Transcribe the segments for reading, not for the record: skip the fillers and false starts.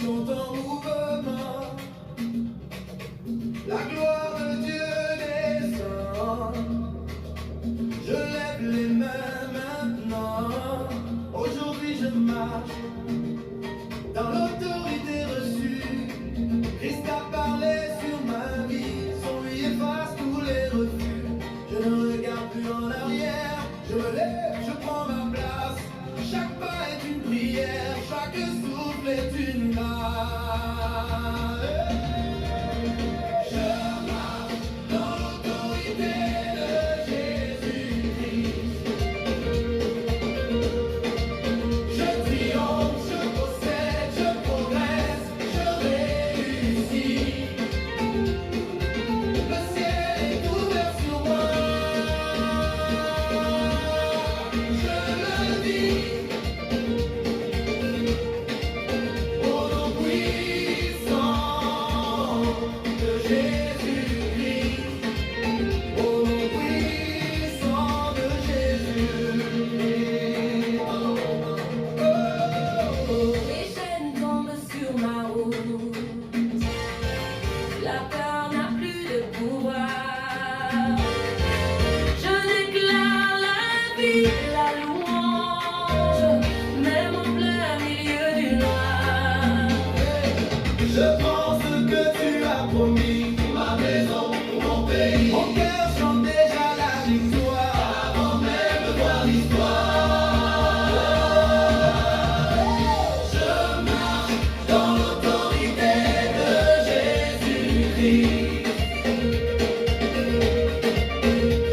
sont en mouvement. La gloire de Dieu descend. Je lève les mains maintenant. Aujourd'hui je marche dans l'autorité reçue. Christ a parlé sur ma vie. Son lui efface tous les refus. Je ne regarde plus en arrière. Je me lève, je prends ma place. Chaque pas est une prière. Chaque souffle est une marche. Je marche dans l'autorité de Jésus-Christ. Je triomphe, je possède, je progresse, je réussis. Le ciel est ouvert sur moi. Je le dis. Au nom puissant de Jésus-Christ. Au nom puissant de Jésus-Christ. Les chaînes tombent sur ma route. La peur n'a plus de pouvoir. Je déclare la vie, la louange, même en plein milieu du noir. Je prends ce que tu as promis pour ma maison, pour mon pays. Mon cœur chante déjà la victoire avant même de voir l'histoire. Je marche dans l'autorité de Jésus-Christ.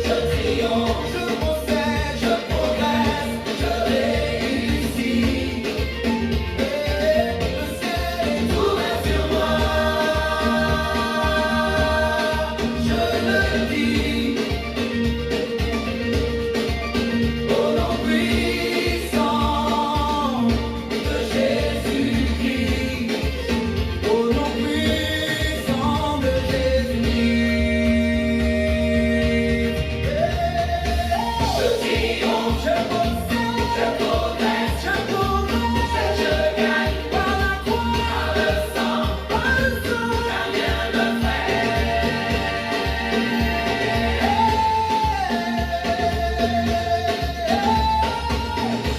Je triomphe, je possède, je progresse, je réussis. Le ciel est ouvert sur moi. Je le dis. Au nom puissant de Jésus-Christ. Au nom puissant de Jésus-Christ. Je triomphe, je possède, je progresse, je gagne par la croix, par le sang, car rien me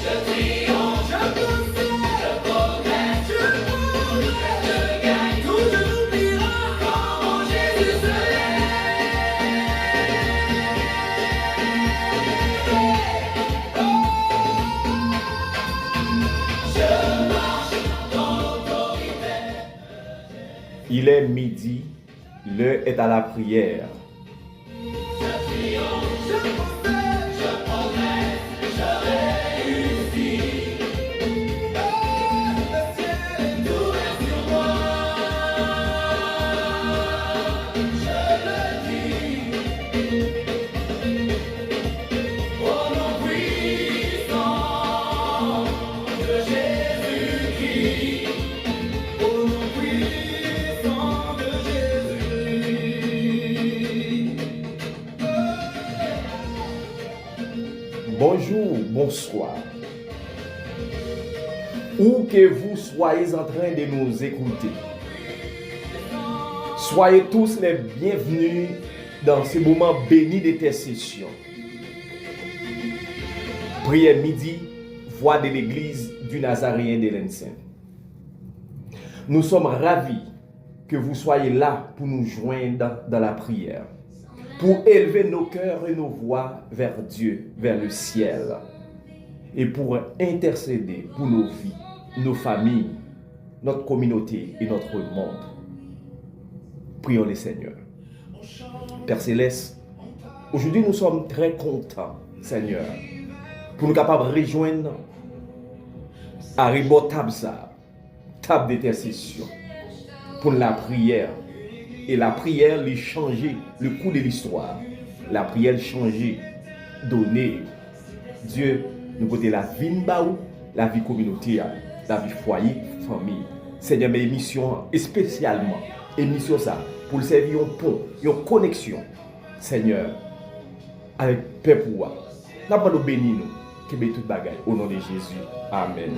Je triomphe, je possède, je progresse, je gagne, tout je n'oublierai quand mon Jésus se lève. Je marche dans l'autorité. Il est midi, l'heure est à la prière. Je triomphe, je possède, je progresse, je réussis. Le ciel est ouvert sur moi. Je le dis. Au nom puissant de Jésus-Christ. Au nom puissant de Jésus-Christ. Bonjour, bonsoir. Où que vous soyez en train de nous écouter, soyez tous les bienvenus dans ce moment béni d'intercession. Prière midi, voix de l'église du Nazaréen de l'Enceinte. Nous sommes ravis que vous soyez là pour nous joindre dans la prière, pour élever nos cœurs et nos voix vers Dieu, vers le ciel, et pour intercéder pour nos vies, nos familles, notre communauté et notre monde. Prions le Seigneur. Père Céleste, aujourd'hui nous sommes très contents, Seigneur, pour nous capables de rejoindre à rebord table d'intercession, pour la prière. Et la prière lui changer le cours de l'histoire. La prière changer, donner. Dieu nous côté la vie baou, la vie communautaire, la vie foyer, famille. Seigneur, mes émissions spécialement, émission ça, pour le servir un pont, une connexion. Seigneur, avec paix pour moi. N'a pas de béni nous, qui bénit toute bagaille. Au nom de Jésus. Amen.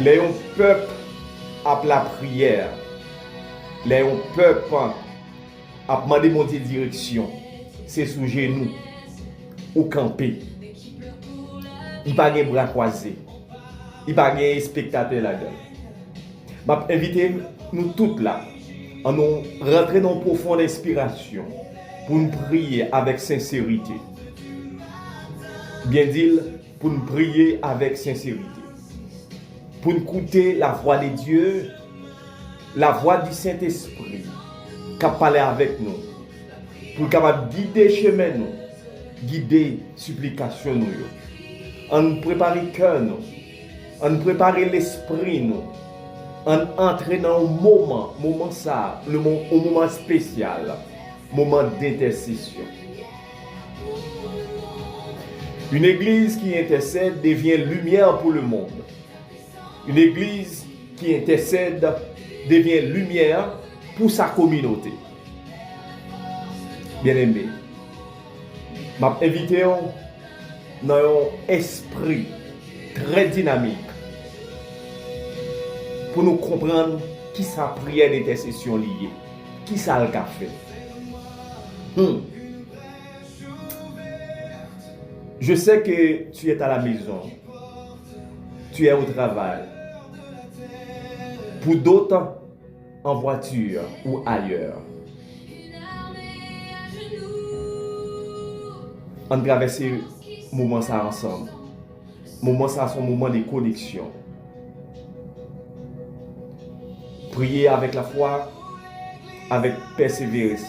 Les peuple à la prière, les peuple à demander mon direction, c'est sous genoux ou camper. Il n'y a pas de bras croisés, il n'y a pas de spectateur là-dedans. Je invite nous tous là, à nous rentrer dans une profonde inspiration pour nous prier avec sincérité. Bien dire, pour nous prier avec sincérité. Pour nous écouter la voix de Dieu, la voix du Saint-Esprit, qui parle avec nous, pour capable guider chemin nous, guider supplication nous. On prépare le cœur nous, on prépare l'esprit nous, on entre dans un moment ça, un moment spécial, moment d'intercession. Une église qui intercède devient lumière pour le monde. Une église qui intercède devient lumière pour sa communauté. Bien-aimés, je m'invite dans un esprit très dynamique pour nous comprendre qui sa prière d'intercession liée, qui ça le fait. Je sais que tu es à la maison, tu es au travail. Pour d'autres, en voiture ou ailleurs. On traverse ce moment ça ensemble. Moment ça, c'est un moment de connexion. Prier avec la foi, avec persévérance.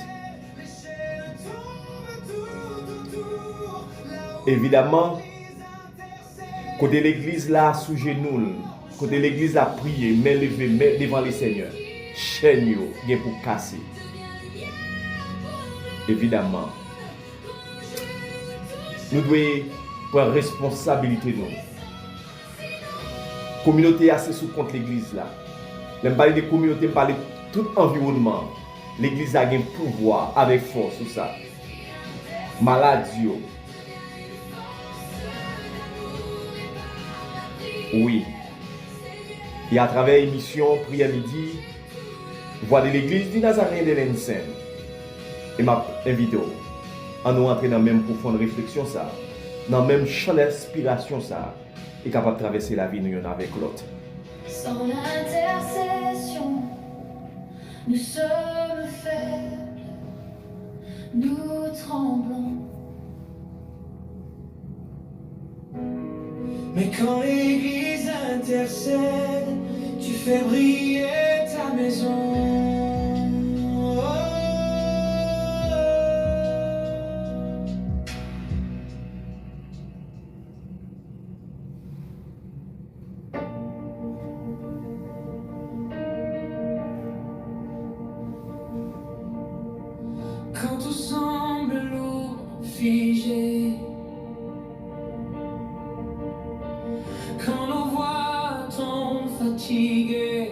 Évidemment, côté l'église là, sous genoux, côté l'église là, prier, main levée, main devant le Seigneur. Chaîne yo, bien pour casser. Évidemment, nous devons prendre responsabilité nous. La communauté assez sous contre l'église là. Je parle de communauté, je parle de tout environnement. L'église a un pouvoir avec force sur ça. Maladie. Oui. Et à travers l'émission Prière Midi, voix de l'église du Nazaréen de l'Ensen. Et m'a invité à nous entrer dans la même profonde réflexion, ça, dans le même champ d'inspiration, ça, et capable de traverser la vie nous avec l'autre. Sans l'intercession, nous sommes faibles, nous tremblons. Mais quand l'église intercède, tu fais briller ta maison. Quand tout semble lourd, figé, quand nos voix tombent fatiguées,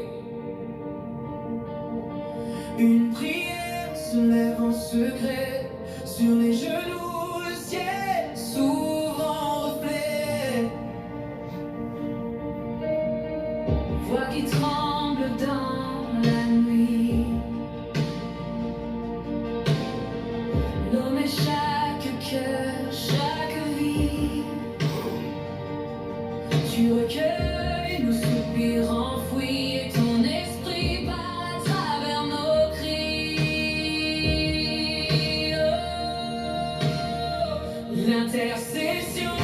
une prière se lève en secret sur les genoux, le ciel s'ouvre en reflet. Voix qui tremble dans la nuit, nommer chaque cœur, chaque vie. Tu recueilles nos soupirs enfouis et ton esprit part à travers nos cris. Oh, l'intercession,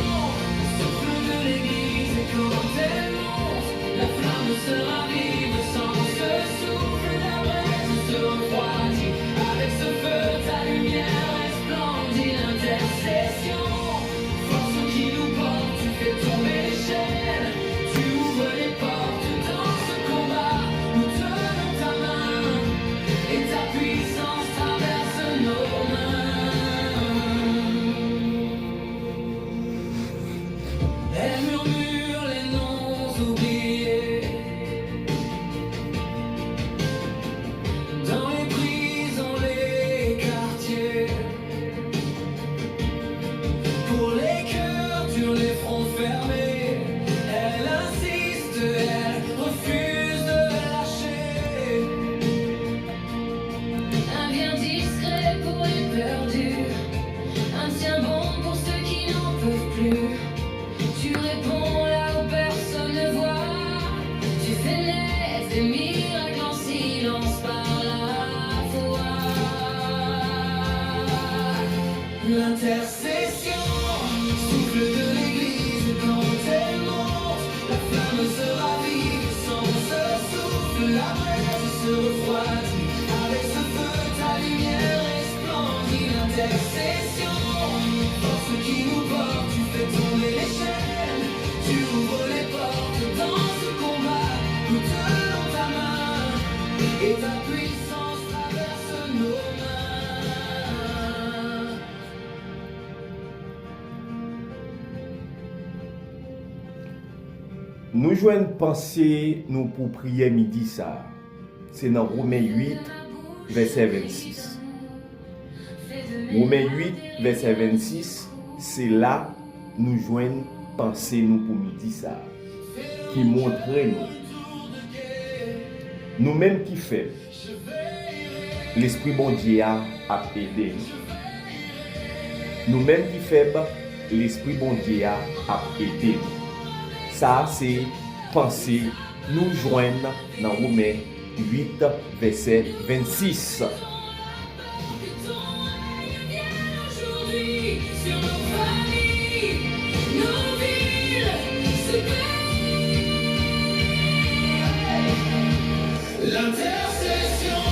souffle de l'église, et quand elle monte, la flamme se ravive sans ce souffle, la braise se refroidit. Avec ce feu, ta lumière resplendit. L'intercession, force qui nous porte, tu fais tomber les chaînes, tu ouvres les portes dans ce combat. Nous tenons ta main et ta puissance traverse nos mains. Elle murmure les noms oubliés, l'intercession, force qui nous porte, tu fais tomber les chaînes, tu ouvres les portes dans ce combat, nous tenons ta main, et ta puissance traverse nos mains. Nous joignons penser nous pour prier midi ça. C'est dans Romains 8, verset 26. Romains 8, verset 26, c'est là nous joignons penser nous pour midi ça. Qui montre nous-mêmes qui fait. L'Esprit bon Dieu a aidé nous. Nous-mêmes qui faibles, l'Esprit bon Dieu a aidé nous. Ça, c'est penser, nous joindre dans Romains 8, verset 26. Aujourd'hui, sur nos familles, nos villes, ce pays. L'intercession,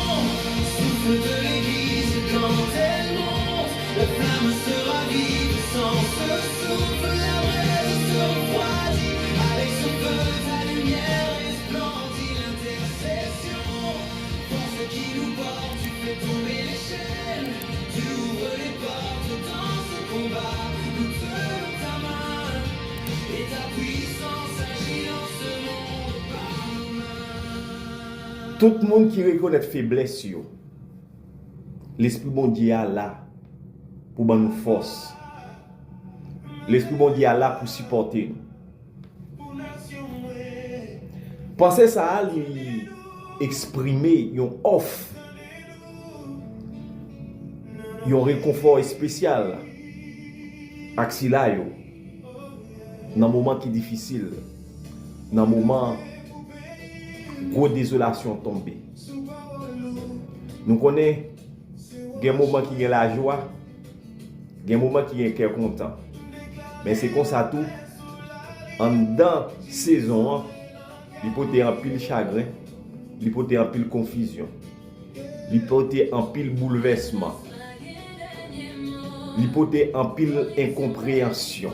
souffle de l'église quand elle monte, la flamme sera vive sans ce souffle, la braise se refroidit. Avec ce feu, ta lumière resplendit. L'intercession, force qui nous porte, tu fais tomber les chaînes, tu ouvres les portes dans ce combat, nous tenons ta main, et ta puissance agit dans ce monde par nos mains. Tout le monde qui reconnaît faiblesse, l'Esprit bon Dieu est là pour nous force. L'Esprit bon Dieu est là pour supporter nous. Pensez ça à lui exprimer une offre, un réconfort spécial axila yo dans moment qui difficile, dans moment gros désolation tombée. Nous connaissons des moments qui ont la joie, des moments qui ont le cœur content. Mais c'est comme ça tout. En dans saison, il peut être en pile chagrin, il peut être en pile confusion, il peut être en pile bouleversement, il peut être en pile incompréhension,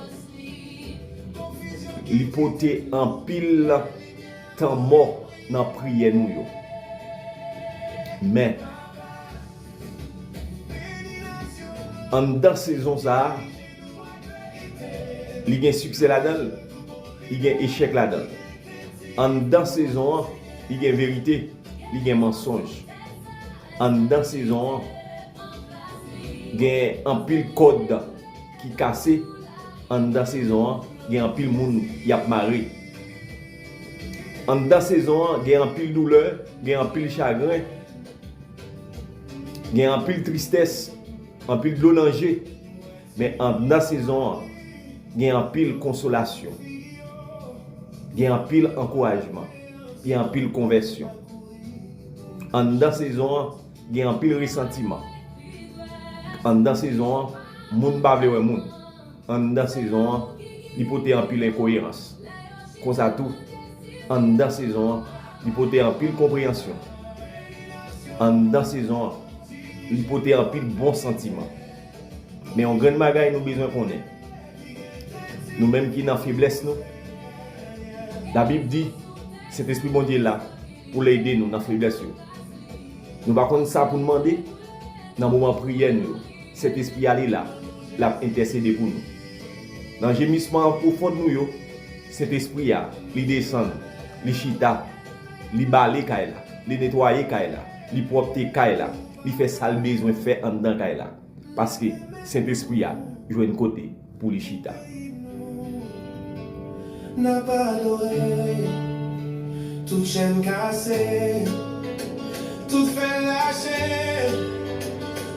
il peut être en pile temps mort dans la prière nous. Mais en dans saison ça, il y a succès là-dedans, il y a échec là-dedans. En dans saison, il y a vérité, il y a mensonge. En dans saison, il y a un pile code qui cassé. En dans saison, il y a un pile monde qui a maré. En dans saison, il y a un pile douleur, il y a un pile chagrin, il y a un pile tristesse, un pile danger. Mais en dans saison, il y a un pile consolation. Il y a un pile encouragement, il y a un pile conversion. En dans saison, il y a un pile ressentiment. En dans saison, moun ba vle moun. En dans saison, il peut être en pile incohérence. Comme ça tout. En dans saison, il peut être en pile compréhension. En dans saison, il peut être en pile bon sentiment. Mais en grande bagaille, nous besoin qu'on ait. Nous-mêmes qui n'en faiblesse nous. La Bible dit, cet esprit bon Dieu là, pour l'aider nous dans la faiblesse. Nous ne pouvons pas ça pour demander, dans le moment de prière, cet esprit est là, l'a intercédé pour nous. Dans le gémissement profond de nous, cet esprit il descend, il chita, il balaye, il nettoie, il propre, il fait ça le besoin fait en dedans. Parce que cet esprit joue un côté pour le chita. N'a pas adoré, toute chaîne cassée, toute fait lâcher,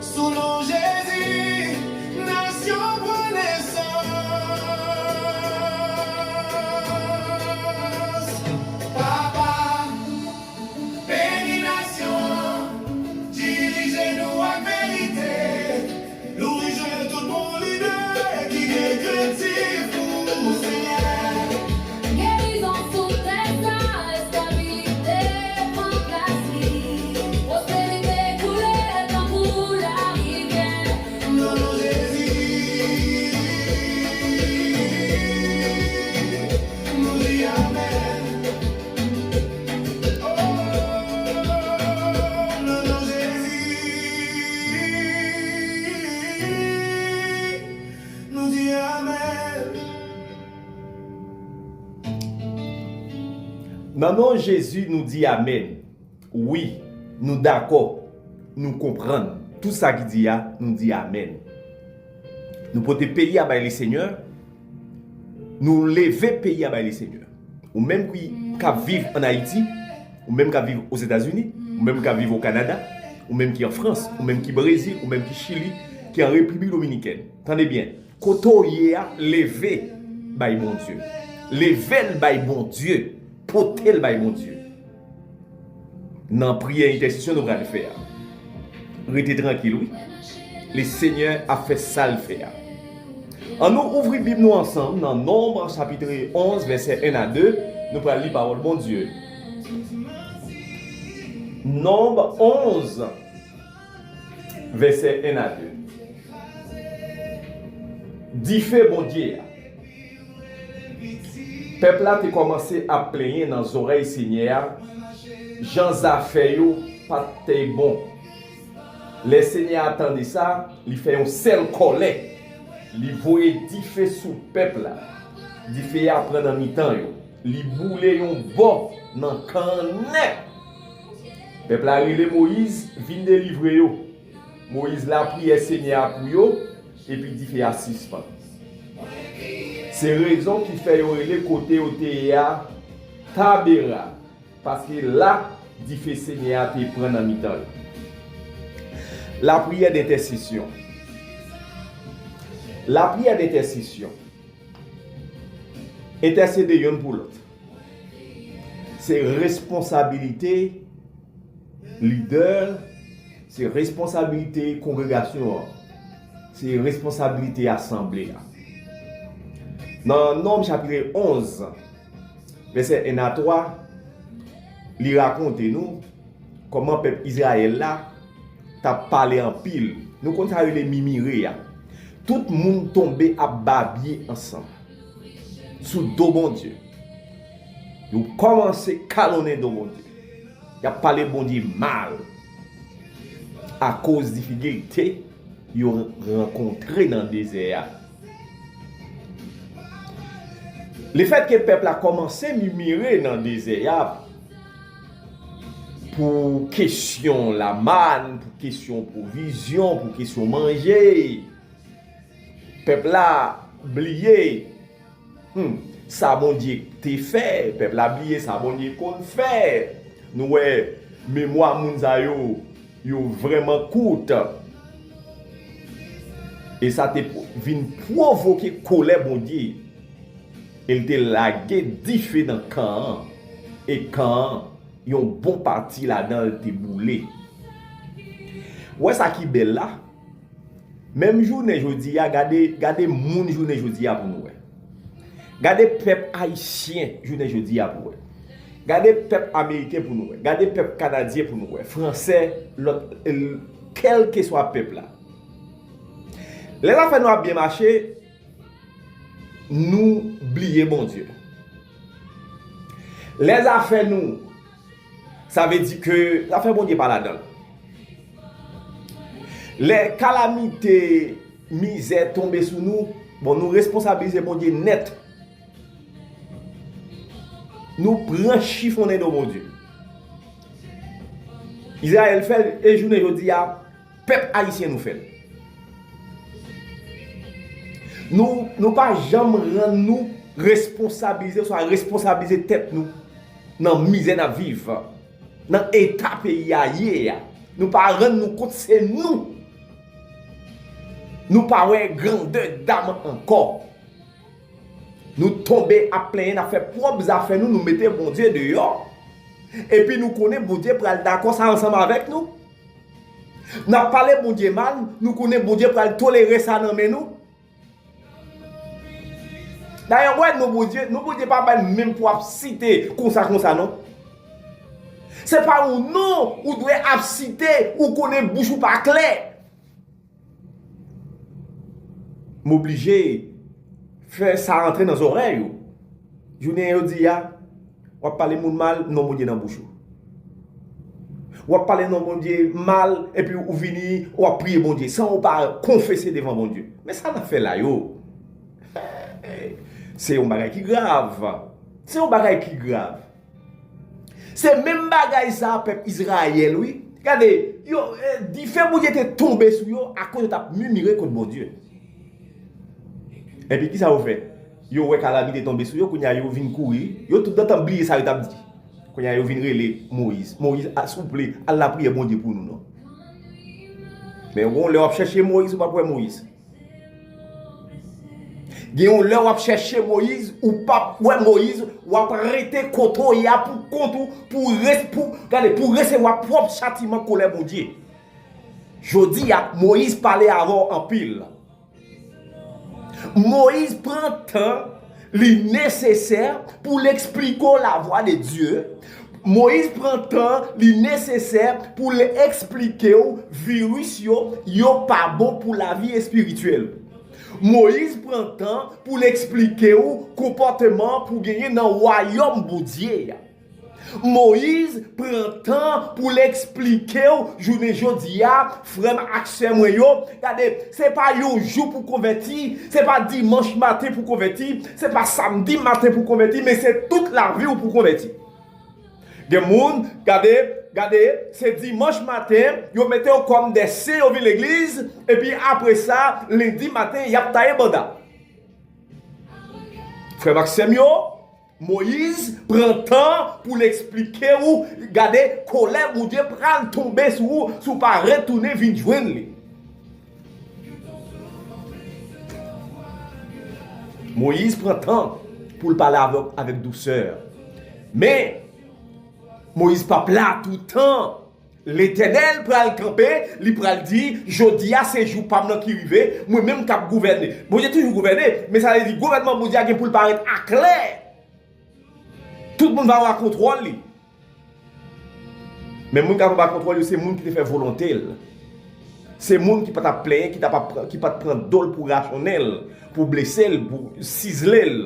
sous nom Jésus, nation renaissance. Papa, bénis nation, dirigez-nous à vérité, louez tout mon leader qui est créatif pour Seigneur. Maintenant, Jésus nous dit Amen. Oui, nous d'accord, nous comprenons. Tout ça qu'il dit, nous dit Amen. Nous pouvons payer à le Seigneur, nous lever payer à le Seigneur. Ou même qui vivent en Haïti, ou même qui vivent aux États-Unis, ou même qui vivent au Canada, ou même qui en France, ou même qui Brésil, ou même qui Chili, qui en République Dominicaine. Attendez bien, quand y a levé, by bon Dieu. Levé by bon Dieu. Potel by bon Dieu. Dans la prière intercession, nous allons le faire. Restez tranquille, oui. Le Seigneur a fait ça le faire. En nous ouvrons la Bible nous ensemble dans Nombre chapitre 11, verset 1 à 2. Nous allons lire la parole de bon Dieu. Nombre 11, verset 1 à 2. Dit fait bon Dieu. Peuple a commencé à plaigner dans les oreilles Seigneur. Jean Zafeyo pas très bon. Les Seigneurs attendaient ça, il fait un seul colère. Il voyait dit fait sous le peuple là. Dit fait après dans mi-temps yo. Il boulait un bon dans canet. Peuple a relé Moïse vient délivrer yo. Moïse l'a prié Seigneur pour yo et puis dit fait à suspend. C'est raison qui fait yo relé côté Otéa Tabera parce que là dit fait Seigneur te prend dans mi-temps. La prière d'intercession. La prière d'intercession. Intercéder l'un pour l'autre. C'est responsabilité leader, c'est responsabilité congrégation, c'est responsabilité assemblée. Dans Nombre chapitre 11, verset 1 à 3, il raconte nous comment le peuple Israël là t'a parlé en pile. Nous comptons les mimiré. Tout le monde tombé à babier ensemble. Sous dos bon Dieu. Nous commençons à calonner dos bon Dieu. Il a parlé bon Dieu mal. À cause des difficultés, ils ont rencontré dans le désert. Le fait que le peuple a commencé à mimirer dans le désert, pour question la manne, pour question provision, pour question manger. Peuple là oublié ça bon Dieu t'es fait, peuple là oublié ça bon Dieu qu'on fait. Nous ouais mémoire mounza yo vraiment coûte. Et ça te vient provoquer colère bon Dieu. Il te lagué différent camp et quand yon bon parti là-dedans te boulé. Ouais ça qui belle là. Même journée jodi a gardez moun journée jodi a pour nous. Gardez peuple haïtien journée jodi a pour nous. Gardez peuple américain pour nous. Gardez peuple canadien pour nous. Français quel que soit peuple là. Les affaires nous a bien marché. Nous oublions bon Dieu. Les affaires nous ça veut dire que l'affaire bon Dieu pas là-dedans. Les calamités, misères tombées sur nous, bon, nous responsabiliser bon Dieu net. Nous prenons chiffonner de bon Dieu. Israël fait et journée aujourd'hui à peuple haïtien nous fait. Nous pas jamais rendre nous responsabiliser, soit responsabiliser tête nous dans misère à vivre. Dans l'état pays hier, nous pas rendre nous compte c'est nous. Nous pas ouais grandeur d'âme encore. Nous tomber à plein à faire propres affaires nous mettons bon Dieu dehors. Et puis nous connaissons bon Dieu pour aller d'accord ça ensemble avec nous. Nous parlé bon Dieu mal, nous connaissons bon Dieu pour aller tolérer ça dans nous. D'ailleurs ouais nous bon Dieu pas même pour citer comme ça non. C'est pas ou non, ou doit citer ou connaît bouche ou pas clair. M'obliger faire ça rentrer dans les oreilles. Journée dit on va parler moun mal non bon Dieu dans bouche. On va parler non bon Dieu mal et puis ou venir ou prier bon Dieu sans ou pas confesser devant bon Dieu. Mais ça n'a fait là yo. C'est un bagage qui grave. C'est un bagage qui grave. C'est même bagaille ça peuple Israël oui. Regardez, yo dit fait bon Dieu était tombé sur yo à cause de ta murmurer contre mon Dieu. Et puis qui ça vous fait? Yo ouais calamité tombé sur yo kounya yo vinn courir, yo tout le temps oublier ça yo t'a dit. Kounya yo vinn relé Moïse. Moïse a souple à la prière bon Dieu pour nous non. Mais on leur chercher Moïse ou pas pour Moïse. On leur chercher Moïse ou pas pour Moïse ou arrêter coton ya pour recevoir propre châtiment colère mon Dieu. Jodi a Moïse parlait avant en pile. Moïse prend temps le nécessaire pour l'expliquer la voix de Dieu. Moïse prend temps le nécessaire pour l'expliquer virus yo pas bon pour la vie spirituelle. Moïse prend temps pour l'expliquer comportement pour gagner dans le royaume de Dieu. Moïse prend temps pour l'expliquer journée jodia frère accès moi yo regardez c'est pas un jour pour convertir c'est pas dimanche matin pour convertir c'est pas samedi matin pour convertir mais c'est toute la vie pour convertir. Des monde regardez c'est dimanche matin yo mettez comme des saints au l'église et puis après ça lundi matin y a taillé banda. Frère Maxime Moïse prend temps pour l'expliquer ou regardez colère mon Dieu prend tomber sous pas retourner vinn joindre. Moïse prend temps pour parler avec douceur. Mais Moïse pas là tout le temps. L'Éternel pral camper, il pral dire jodi a c'est jour pas qui rivé, moi même cap gouverner. Bon Dieu toujours gouverner, mais ça veut dire gouvernement bon Dieu pour paraître à clair. Tout le monde va avoir contrôle. Mais le monde qui n'a pas contrôle, c'est le monde qui te fait volonté. C'est le monde qui peut te plaindre, qui peut te prendre d'ol pour rationnel, pour blesser, pour ciseler,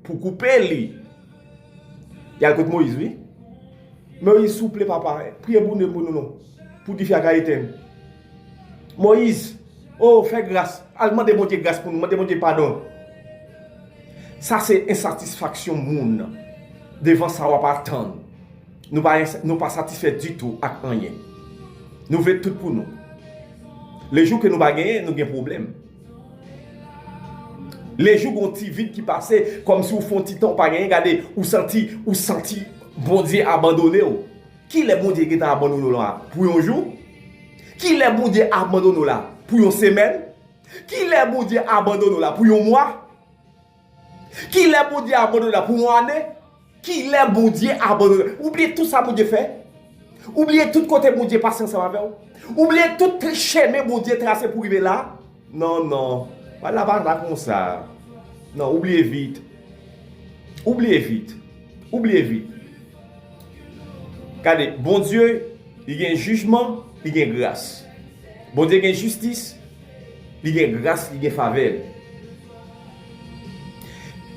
pour couper. Il y a le côté Moïse, oui. Moïse souple, papa. Priez pour nous, non. Pour dire à Gaëtan. Moïse, oh, fais grâce. Allemand demande grâce pour nous, demande pardon. Ça, c'est insatisfaction monde. Devant ça, on va pas attendre. Nous ne pas satisfaits du tout avec rien. Nous voulons tout pour nous. Les jours que nous ne gagnons, nous avons un problème. Les jours où on petit vide qui passait, comme si vous font petit temps, pas gagner, regardez, ou senti, bon Dieu abandonné. Qui est bon Dieu qui t'a abandonné là? Pour un jour? Qui est bon Dieu abandonné là? Pour une semaine? Qui est bon Dieu abandonné là? Pour un mois? Qui est bon Dieu abandonné là? Pour une année? Qui est bon Dieu abandonné? Oubliez tout ça, bon Dieu fait. Oubliez tout côté bon Dieu passer ensemble avec vous. Oubliez tout chemin bon Dieu tracé pour arriver là. Non. Voilà, pas comme ça. Non, oubliez vite. Oubliez vite. Regardez, bon Dieu, il y a un jugement, il y a une grâce. Bon Dieu, il y a une justice, il y a une grâce, il y a une faveur.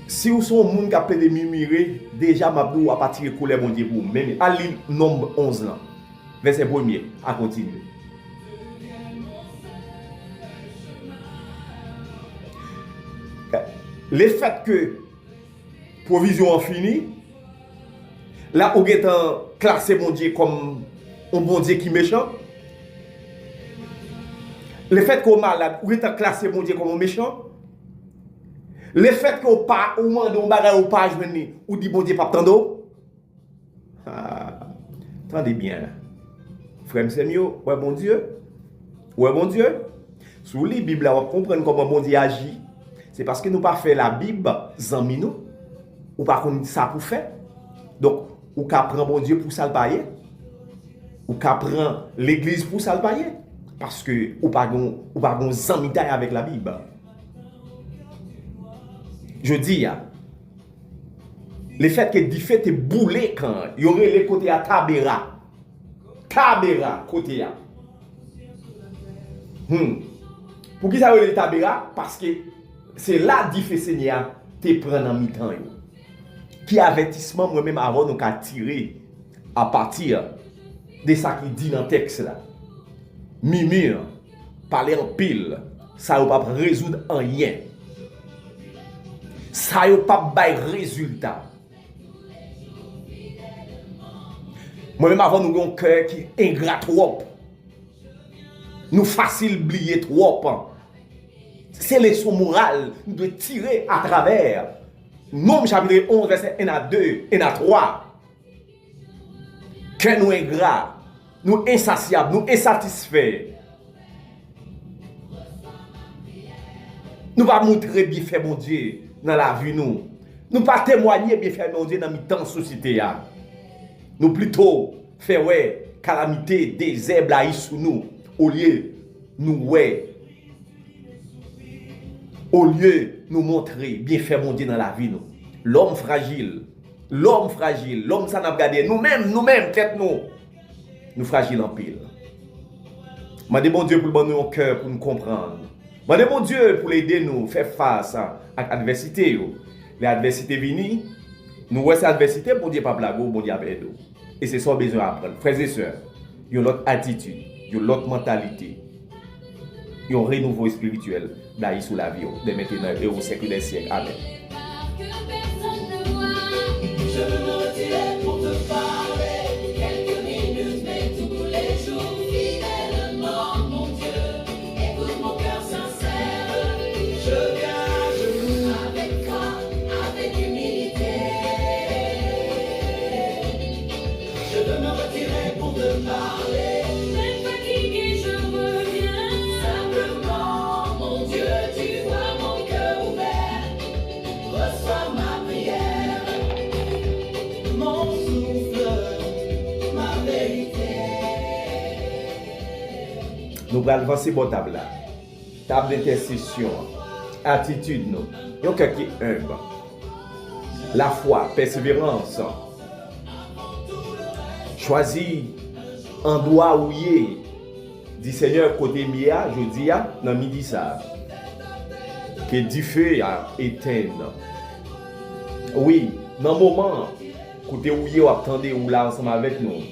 Si vous êtes un monde qui a fait des murmurer, déjà, je vais partir de colère, mon Dieu, pour vous. Même à l'île nombre 11 ans, verset 1er, à continuer. Le fait que provision a fini, là, vous êtes classé, mon Dieu, comme un bon Dieu qui est méchant. Le fait qu'on est malade, vous êtes classé, mon Dieu, comme un méchant. Le fait que vous pas ou mandez un bagage ou pas venir ou dit bon Dieu pas tando. Attendez bien. Frère Semio, ouais bon Dieu. Ouais bon Dieu. Sous la Bible on comprendre comment bon Dieu agit. C'est parce que nous pas fait la Bible zanmi nous ou pas connait ça pour faire. Donc ou ka prend bon Dieu pour ça le payer. Ou ka prend l'église pour ça le payer parce que ou pas gon zanmi avec la Bible. Je dis, le fait que du fait est boulé quand il y aurait les côtés à Tabera, côté à. Pour qui ça aurait les Tabera? Parce que c'est là que fait Seigneur te prend en mi-temps. Qui avertissement moi-même avant nous a tiré à partir de ça qui dit dans le texte là. Mimir, parler en pile, ça ne va pas résoudre en rien. Ça n'a pas de résultat. Moi-même avant nous avons un cœur qui est ingrat trop. Nous facile oublier trop. C'est les leçons morales nous devons tirer à travers. Nom chapitre 11 verset 1 à 2, 1 à 3. Que nous ingrats, nous insatiables, nous insatisfaits. Nous pas montrer bien fait mon Dieu dans la vie nous. Nous pas témoigner bien fait mon Dieu dans la société. Nous plutôt faire calamité, désert, blaï sous nous. Au lieu nous montrer bien fait mon Dieu dans la vie nous. L'homme fragile, l'homme ça n'a pas gardé. Nous-mêmes, tête nous fragiles en pile. Je demande Dieu pour le bon cœur pour nous comprendre. Je demande Dieu pour l'aider nous faire face à l'adversité. Les adversités viennent, nous voyons cette adversité, bon Dieu pas blago, bon Dieu pas aider. Et c'est ça besoin d'apprendre. Frères et sœurs, il y a l'autre attitude, il y a l'autre mentalité. Il y a un renouveau spirituel d'ailleurs sous la vie de maintenant et au siècle des siècles. Amen. Je veux me retirer pour te parler quelques minutes, mais tous les jours fidèlement, mon Dieu. Écoute mon cœur sincère. Je viens à genoux avec toi, avec humilité. Je veux me retirer pour te parler. Même fatigué, je reviens. Simplement, mon Dieu, tu vois mon cœur ouvert. Reçois ma prière. Mon souffle, ma vérité. Nous allons avancer bon table là. Table d'intercession, attitude nous. Il y a un cœur qui est humble. La foi, persévérance. Choisis un doigt ouillé. Dit Seigneur, côté mia, je dis dans midi ça. Que du feu a éteint. Oui, dans le moment, côté ouillé, ou attendez ou là ensemble avec nous.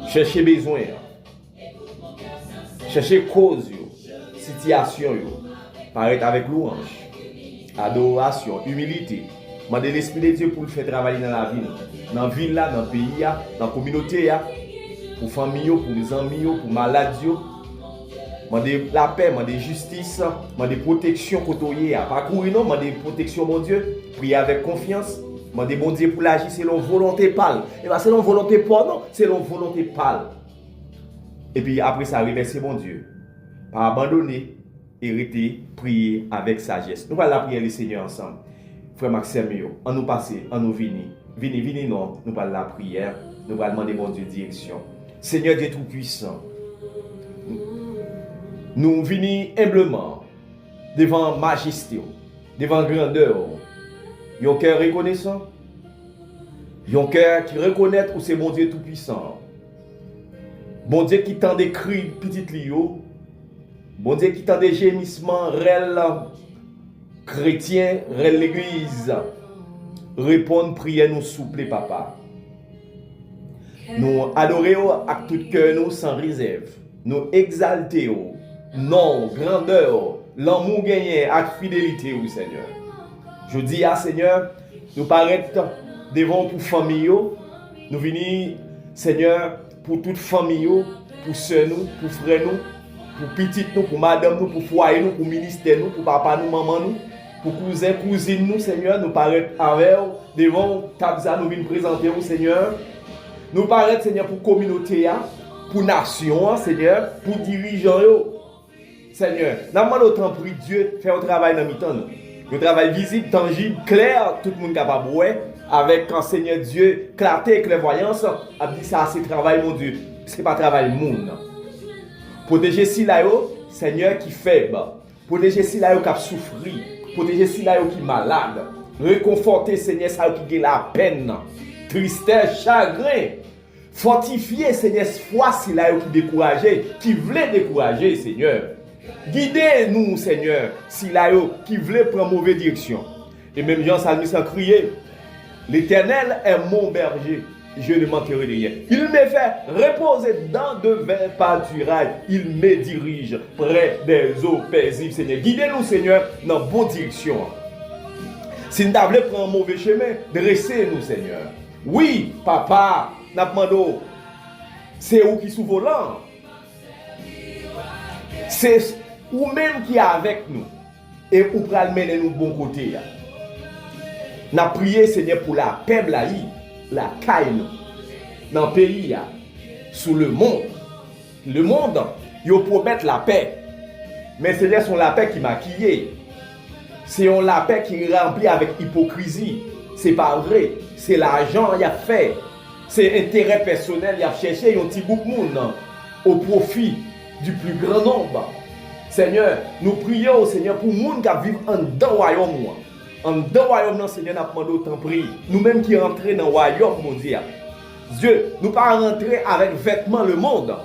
Cherchez besoin. Cherchez cause, situation, paraître avec louange, adoration, humilité. Mandez l'Esprit de Dieu pour le faire travailler dans la vie, dans la ville, dans le pays, dans la communauté, pour la famille, pour les amis, pour les malades. Mandez la paix, mandez justice, mandez protection côtoyer. Pas courir, non, mandez protection, mon Dieu. Priez avec confiance. Mandez bon Dieu pour l'agir selon volonté pâle. Et bien, selon volonté pas, non, selon volonté pâle. Et puis après ça, remercier mon Dieu. Pas abandonner, hériter, prier avec sagesse. Nous allons la prier le Seigneur ensemble. Frère Maxime, en nous passer, en nous venir. Venez, non, nous allons la prière. Nous allons demander mon Dieu direction. Seigneur Dieu Tout-Puissant, nous venons humblement devant majesté, devant grandeur. Yon cœur reconnaissant. Yon cœur qui reconnaît que c'est mon Dieu Tout-Puissant. Bon Dieu qui tend des cris petits lio. Bon Dieu qui tend des gémissements réels chrétiens, réels l'église. Répondre, prière nous souple, papa. Nous adorons avec tout cœur nous sans réserve. Nous exaltons. Non, grandeur, l'amour gagné avec fidélité au Seigneur. Je dis à Seigneur, nous paraître devant pour famille, nous venons, Seigneur, pour toute famille, pour soeurs nous, pour frères nous, pour petites nous, pour madame nous, pour foyer nous, pour ministère nous, pour papa nous, maman nous, pour cousins, cousines nous, Seigneur, nous paraître avec devant Tabza, nous venons présenter au Seigneur. Nous paraître, Seigneur, pour communauté, pour nation, Seigneur, pour dirigeants. Seigneur, nous demandons autant pour Dieu faire un travail dans mi-temps. Un travail visible, tangible, clair, tout le monde capable de voir, avec un Seigneur Dieu, clarté et clairvoyance, a dit ça, c'est travail, mon Dieu. Ce n'est pas travail, monde. Protéger si là, Seigneur qui est faible. Protéger si là, qui a souffert. Protéger si là, qui est malade. Réconforter, Seigneur, ça qui a la peine, tristesse, chagrin. Fortifier, Seigneur, foi si là, qui est découragé, qui voulait décourager, Seigneur. Guidez-nous, Seigneur, si là qui voulait prendre mauvaise direction. Et même Jean Salmis a crié, l'Éternel est mon berger, je ne manquerai de rien. Il me fait reposer dans de verts pâturages, il me dirige près des eaux paisibles, Seigneur. Guidez-nous, Seigneur, dans la bonne direction. Si nous voulons prendre un mauvais chemin, dressez-nous, Seigneur. Oui, papa, n'a demandé, c'est où qui sous volant. C'est ou même qui est avec nous et ou pral mener nous bon côté. N'a prié Seigneur pour la paix la caille dans le pays sous le monde. Le monde, il promet la paix. Mais Seigneur, c'est la paix qui maquille. C'est la paix qui est remplie avec hypocrisie. C'est pas vrai. C'est l'argent qu'il a fait. C'est intérêt personnel. Il a cherché un petit bout de monde au profit du plus grand nombre. Seigneur, nous prions au Seigneur pour les gens qui vivent en dedans du royaume. En dedans du royaume, Seigneur, nous demandons autant prier. Nous-mêmes qui rentrons dans le royaume mondial. Dieu, nous ne pas rentrer avec vêtements le monde.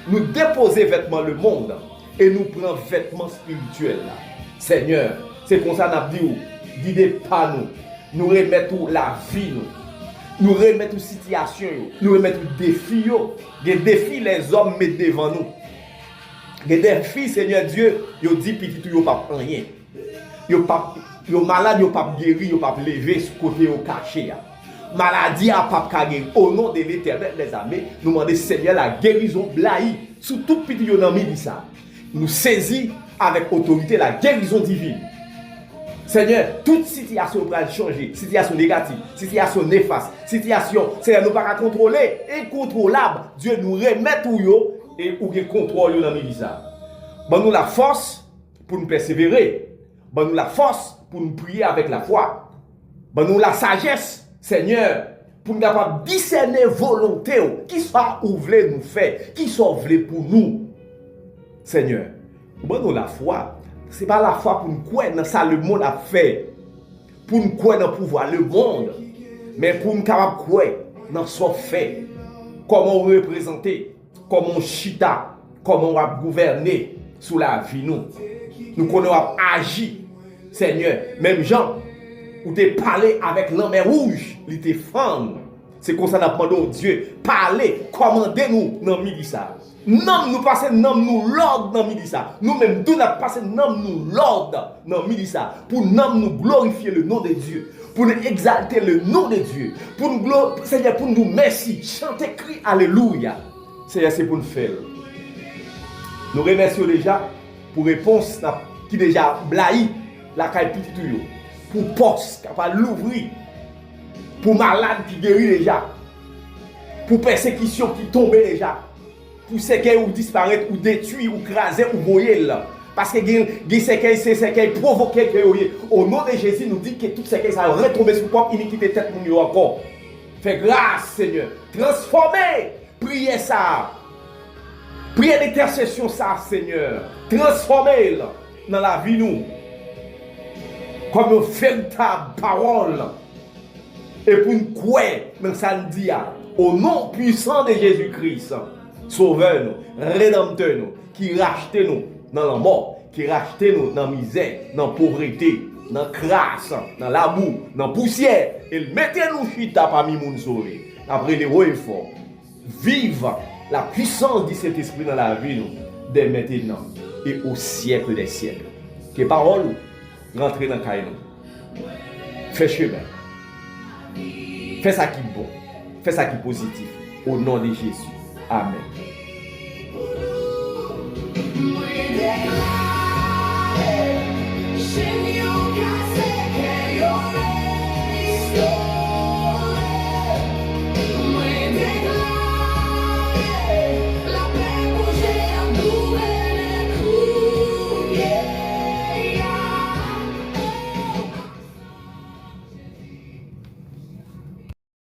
Nous déposer vêtements le monde. Et nous prenons vêtements spirituels. Seigneur, c'est comme ça que nous disons, guidez pas nous. Nous remettons la vie, nous remettons la situation, nous remettons les défis. Les défis, les hommes mettent devant nous. Les défis, Seigneur Dieu, ils disent petit tout, ils pas rien. Ils malades, ils pas guéri, ils pas levé ce côté au caché. Maladie à pas guéri. Au nom de l'Éternel des armées, nous demandons Seigneur la guérison blaïe sous tout petit yo nan midi ça. Nous saisis avec autorité la guérison divine. Seigneur, toute situation va changer, situation négative, situation néfaste, situation, Seigneur, nous ne pouvons pas contrôler, incontrôlable. Dieu nous remet tout yo et ou gen contrôle dans midi ça. Bon nous la force pour nous persévérer. Bon nous la force pour nous prier avec la foi. Bon nous la sagesse, Seigneur, pour nous capables discerner volonté qui soit ou voulez nous faire, qui soit voulez pour nous. Seigneur, bon nous la foi. Ce n'est pas la foi pour nous croire dans ça le monde a fait. Pour nous croire dans le pouvoir le monde. Mais pour nous capables croire dans ce qu'on fait. Comment on représenter, comment on chita, comment on va gouverner sous la vie nous. Nous connaissons agir. Seigneur, même Jean, où tu parlé avec l'homme rouge, il était femme. C'est comme ça qu'on a demandé au Dieu, parlez, commandez-nous dans midi ça. Nom nous passer nom nous l'ordre dans midi ça. Nous-mêmes nous avons passé nom nous l'ordre dans midi ça. Pour nom nous glorifier le nom de Dieu, pour nous exalter le nom de Dieu, pour nous Seigneur, pour nous merci, chanter, crier alléluia. Seigneur, c'est pour nous faire. Nous remercions déjà pour réponse qui déjà blaï la caille petit tout. Pour poste capable l'ouvrir, pour malade qui guérit déjà, pour persécution qui tombe déjà, pour séquelles ou disparaître ou détruire ou craser ou voyer là. Parce que les séquelles, c'est séquelles provoquées au nom de Jésus, nous dit que toutes ces séquelles ça va retomber sur propre iniquité tête mon encore. Fais grâce Seigneur, transformez, priez ça. Priez d'intercession ça Seigneur, transformez dans la vie nous. Comme une véritable parole. Et pour nous croire dans ça nous dit au nom puissant de Jésus-Christ, sauveur nous, rédempteur nous, qui rachetait nous dans la mort, qui rachetait nous dans la misère, dans la pauvreté, dans la crasse, dans la boue, dans la poussière. Et mettez nous chita parmi nous sauver. Après les hauts efforts, vive la puissance de cet esprit dans la vie nous, dès maintenant et au siècle des siècles. Que parole rentrer dans le cahier. Fais chemin. Fais ça qui est bon. Fais ça qui est positif. Au nom de Jésus. Amen. Chez